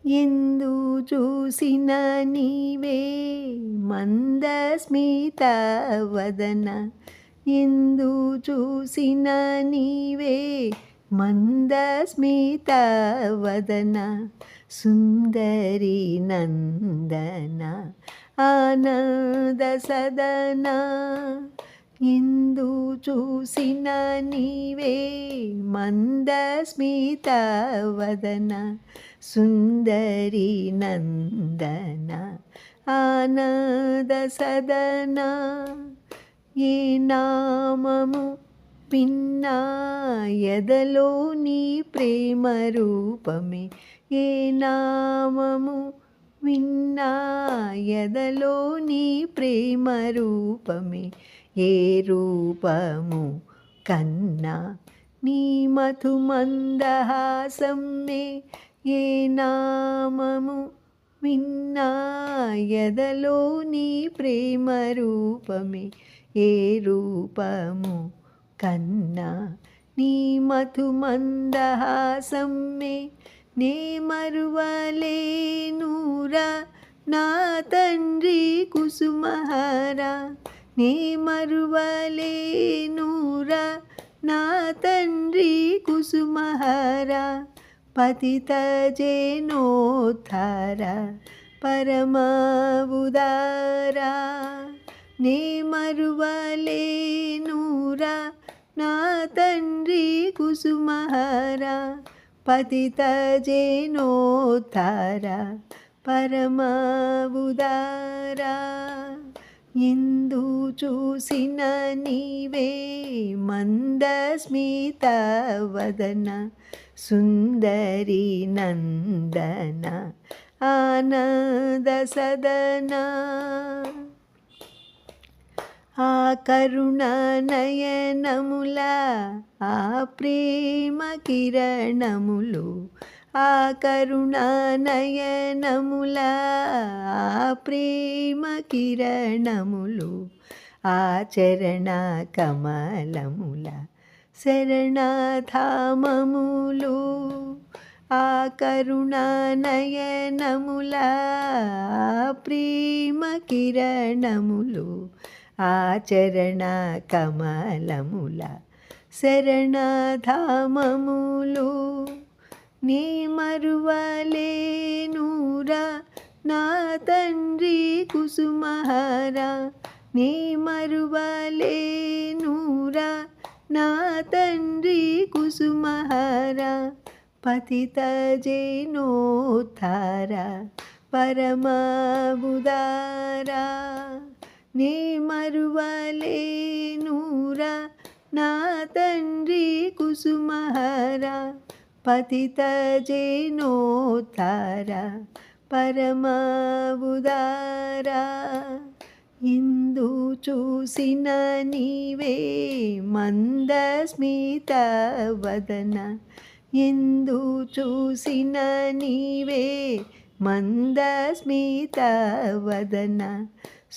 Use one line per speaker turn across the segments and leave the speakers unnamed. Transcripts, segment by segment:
ఎందు చూసిన నీవే మందస్మిత వదన, ఎందు చూసిన నీవే మందస్మిత వదన, సుందరి నందన ఆనంద సదన, ఎందు చూసిన నీవే మందస్మిత వదన, సుందరి నందన ఆనంద సదన. ఏ నామము విన్నా ఎదలో నీ ప్రేమ రూపమే, ఏ నామము విన్నా ఎదలో నీ ప్రేమ రూపమే, ఏ రూపము కన్నా నీ మధు మందహాసమే, ఏ నామము విన్నా ఎదలో నీ ప్రేమ రూపమే, ఏ రూపము కన్నా నీ మధు మందహాసమే. నే మరువలేనురా నా తండ్రి కుసుమహారా, నే మరువలేనురా నా తండ్రి కుసుమహారా, పతిత జేనోద్ధార పరమ ఉదారా, నే మరువలేనురా నా తండ్రి కుసుమహారా, పతిత జేనోద్ధార పరమ ఉదారా. ఎందు చూసిన నీవే మందస్మిత వదన, సుందరి నందన ఆనంద సదన. ఆ కరుణ నయనముల ఆ ప్రేమ కిరణములు, ఆ కరుణ నయనముల ఆ ప్రేమ కిరణములు, ఆ చరణ కమలముల శరణధామములు, ఆ కరుణ నయనముల ఆ ప్రేమ కిరణములు, ఆ చరణ కమలముల శరణధామములు. నే మరువలేనురా నా తండ్రి కుసుమహారా, నే మరువలేనురా నా తండ్రి కుసుమహారా, పతిత జేనోద్ధార పరమ ఉదారా, నే మరువలేనురా నా తండ్రి కుసుమహారా, పతిత జేనోద్ధార పరమ ఉదారా. ఎందు చూసిన నీవే మందస్మిత వదన, ఎందు చూసిన నీవే మందస్మిత వదన,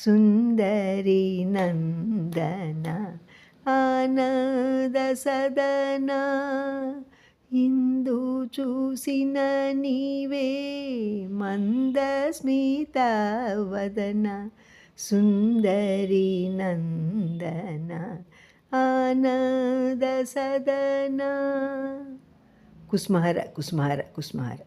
సుందరి నందన ఆనంద సదన. ఎందు చూసిన నీవే మందస్మిత వదన, సుందరి నందన ఆనంద సదన. కుసుమహార కుసుమహార కుసుమహార.